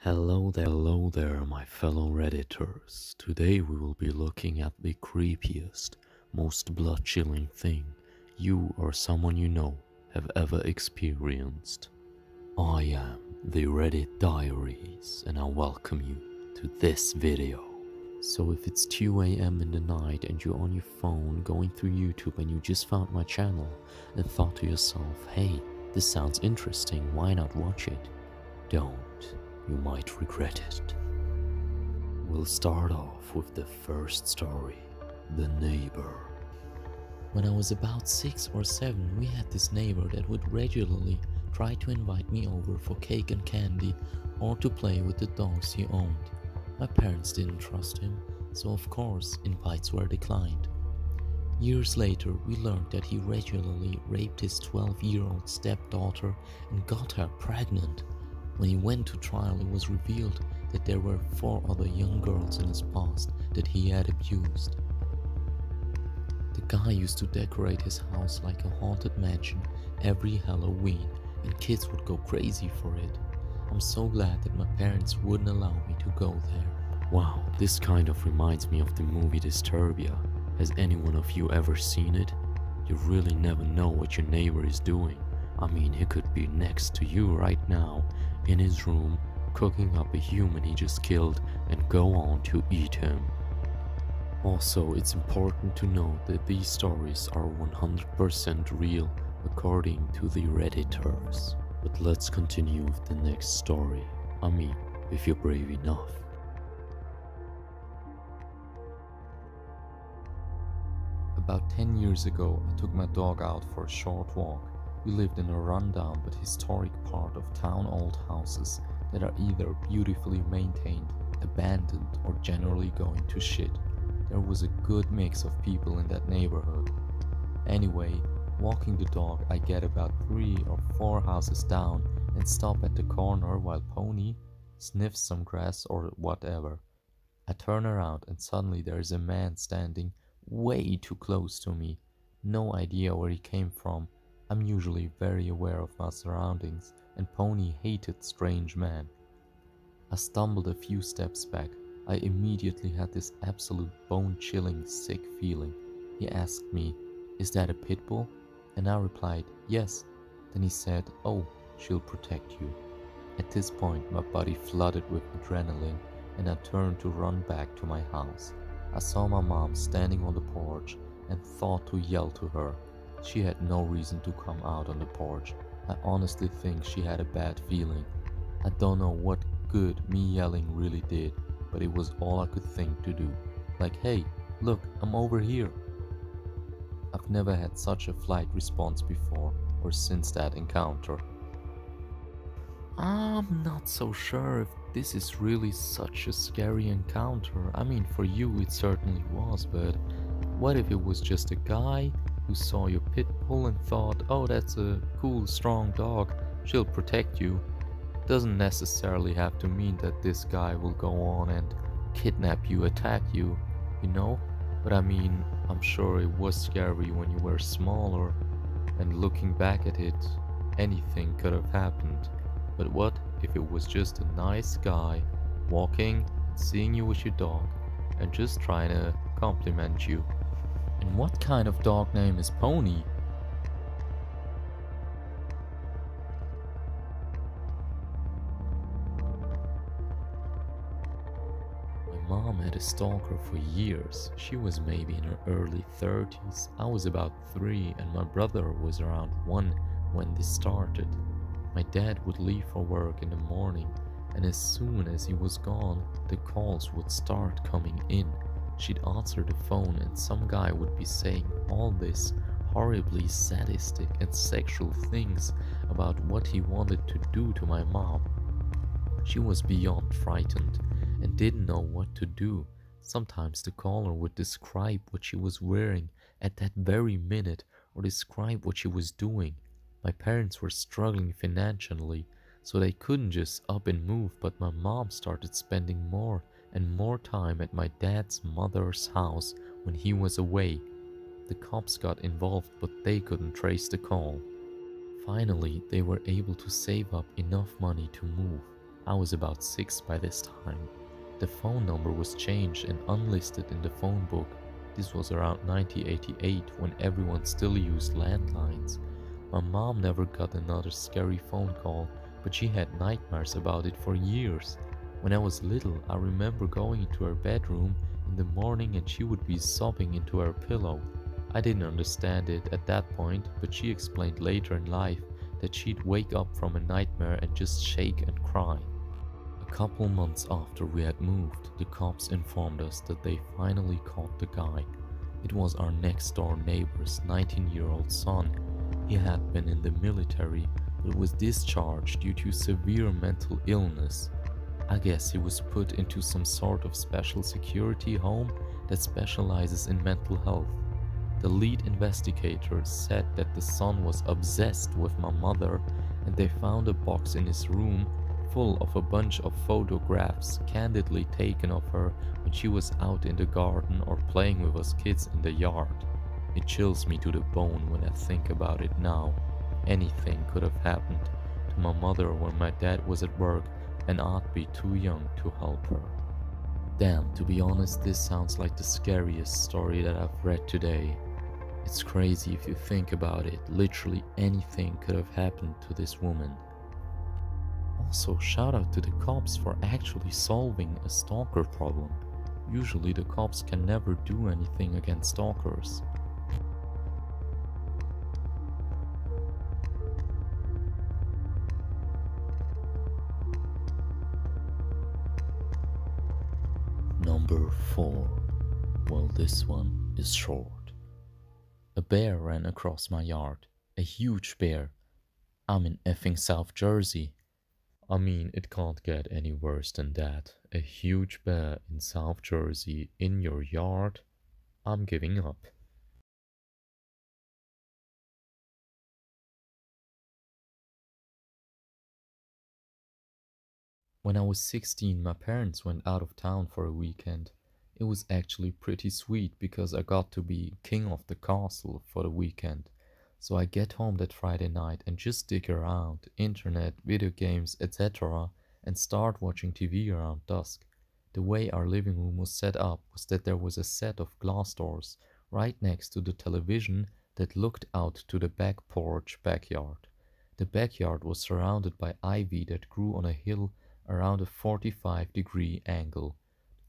Hello there, my fellow Redditors. Today we will be looking at the creepiest, most blood-chilling thing you or someone you know have ever experienced. I am the Reddit Diaries, and I welcome you to this video. So if it's 2 AM in the night and you're on your phone going through YouTube and you just found my channel and thought to yourself, hey, this sounds interesting, why not watch it? Don't. You might regret it. We'll start off with the first story, The Neighbor. When I was about 6 or 7, we had this neighbor that would regularly try to invite me over for cake and candy or to play with the dogs he owned. My parents didn't trust him, so of course invites were declined. Years later, we learned that he regularly raped his 12-year-old stepdaughter and got her pregnant. When he went to trial, it was revealed that there were 4 other young girls in his past that he had abused. The guy used to decorate his house like a haunted mansion every Halloween, and kids would go crazy for it. I'm so glad that my parents wouldn't allow me to go there. Wow, this kind of reminds me of the movie Disturbia. Has anyone of you ever seen it? You really never know what your neighbor is doing. I mean, he could be next to you right now, in his room, cooking up a human he just killed and go on to eat him. Also, it's important to note that these stories are 100% real according to the Redditors. But let's continue with the next story. I mean, if you're brave enough. About 10 years ago, I took my dog out for a short walk. We lived in a rundown but historic part of town, old houses that are either beautifully maintained, abandoned, or generally going to shit. There was a good mix of people in that neighborhood. Anyway, walking the dog, I get about 3 or 4 houses down and stop at the corner while Pony sniffs some grass or whatever. I turn around and suddenly there is a man standing way too close to me. No idea where he came from. I'm usually very aware of my surroundings, and Pony hated strange men. I stumbled a few steps back. I immediately had this absolute bone-chilling sick feeling. He asked me, "Is that a pit bull?" And I replied, "Yes." Then he said, "Oh, she'll protect you." At this point, my body flooded with adrenaline, and I turned to run back to my house. I saw my mom standing on the porch and thought to yell to her. She had no reason to come out on the porch. I honestly think she had a bad feeling. I don't know what good me yelling really did, but it was all I could think to do. Like, "Hey, look, I'm over here." I've never had such a flight response before or since that encounter. I'm not so sure if this is really such a scary encounter. I mean, for you it certainly was, but what if it was just a guy who saw your pit bull and thought, "Oh, that's a cool, strong dog, she'll protect you"? Doesn't necessarily have to mean that this guy will go on and kidnap you, attack you, you know? But I mean, I'm sure it was scary when you were smaller, and looking back at it, anything could have happened. But what if it was just a nice guy walking, seeing you with your dog, and just trying to compliment you? And what kind of dog name is Pony? My mom had a stalker for years. She was maybe in her early 30s. I was about 3 and my brother was around 1 when this started. My dad would leave for work in the morning, and as soon as he was gone, the calls would start coming in. She'd answer the phone and some guy would be saying all this horribly sadistic and sexual things about what he wanted to do to my mom. She was beyond frightened and didn't know what to do. Sometimes the caller would describe what she was wearing at that very minute or describe what she was doing. My parents were struggling financially, so they couldn't just up and move, but my mom started spending more and more time at my dad's mother's house when he was away. The cops got involved, but they couldn't trace the call. Finally, they were able to save up enough money to move. I was about 6 by this time. The phone number was changed and unlisted in the phone book. This was around 1988 when everyone still used landlines. My mom never got another scary phone call, but she had nightmares about it for years. When I was little, I remember going into her bedroom in the morning and she would be sobbing into her pillow. I didn't understand it at that point, but she explained later in life that she'd wake up from a nightmare and just shake and cry. A couple months after we had moved, the cops informed us that they finally caught the guy. It was our next door neighbor's 19-year-old son. He had been in the military but was discharged due to severe mental illness. I guess he was put into some sort of special security home that specializes in mental health. The lead investigators said that the son was obsessed with my mother, and they found a box in his room full of a bunch of photographs candidly taken of her when she was out in the garden or playing with us kids in the yard. It chills me to the bone when I think about it now. Anything could have happened to my mother when my dad was at work and I'd be too young to help her. Damn, to be honest, this sounds like the scariest story that I've read today. It's crazy if you think about it. Literally anything could have happened to this woman. Also, shout out to the cops for actually solving a stalker problem. Usually the cops can never do anything against stalkers. Number 4. Well, this one is short. A bear ran across my yard. A huge bear. I'm in effing South Jersey. I mean, it can't get any worse than that. A huge bear in South Jersey in your yard? I'm giving up. When I was 16, my parents went out of town for a weekend. It was actually pretty sweet because I got to be king of the castle for the weekend. So I get home that Friday night and just dig around, internet, video games, etc. and start watching TV around dusk. The way our living room was set up was that there was a set of glass doors right next to the television that looked out to the back porch backyard. The backyard was surrounded by ivy that grew on a hill around a 45-degree angle.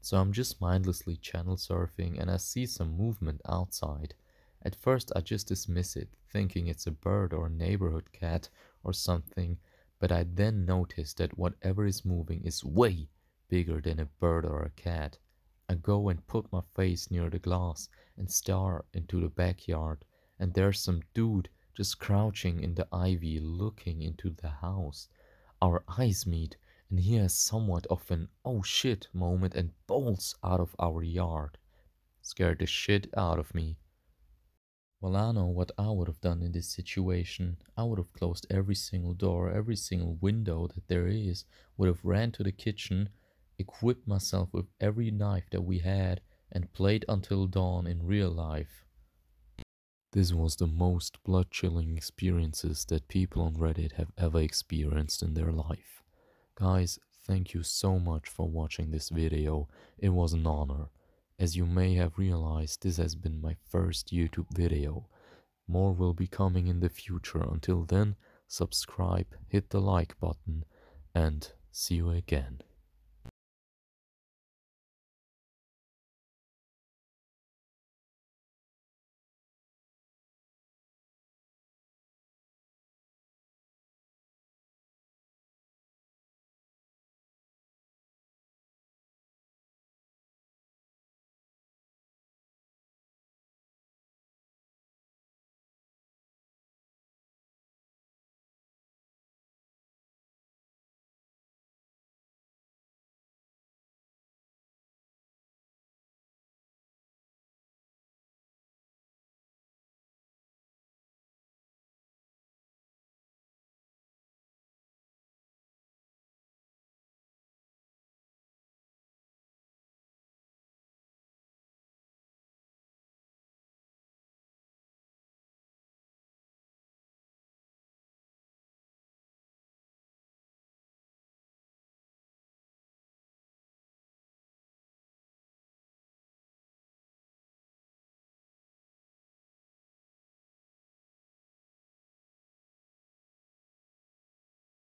So I'm just mindlessly channel surfing and I see some movement outside. At first I just dismiss it, thinking it's a bird or a neighborhood cat or something, but I then notice that whatever is moving is way bigger than a bird or a cat. I go and put my face near the glass and stare into the backyard, and there's some dude just crouching in the ivy looking into the house. Our eyes meet, and he has somewhat of an oh shit moment and bolts out of our yard. Scared the shit out of me. Well, I know what I would have done in this situation. I would have closed every single door, every single window that there is, would have ran to the kitchen, equipped myself with every knife that we had, and played until dawn in real life. This was the most blood-chilling experiences that people on Reddit have ever experienced in their life. Guys, thank you so much for watching this video. It was an honor. As you may have realized, this has been my first YouTube video. More will be coming in the future. Until then, subscribe, hit the like button, and see you again.